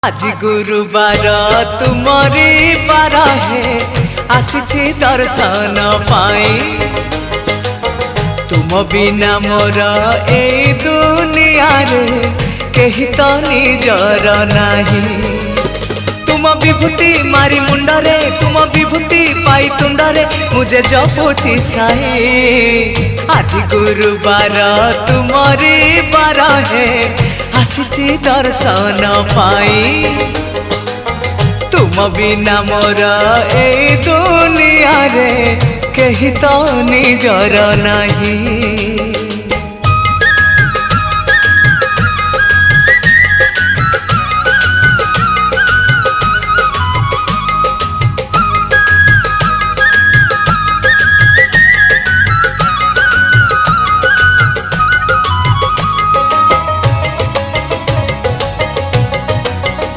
आज गुरुवार तुमरी पार है आसी दर्शन पाई तुम बिना मोर ए दुनिया रे कही तो निजर नहीं तुम विभूति मारी मुंडरे तुम विभूति पाई तुंडरे मुझे जपुची साई आज गुरुवार तुमरी पार है आसी दर्शन पाई तुम बिना मोर ए दुनिया रे कही तो निजर नहीं।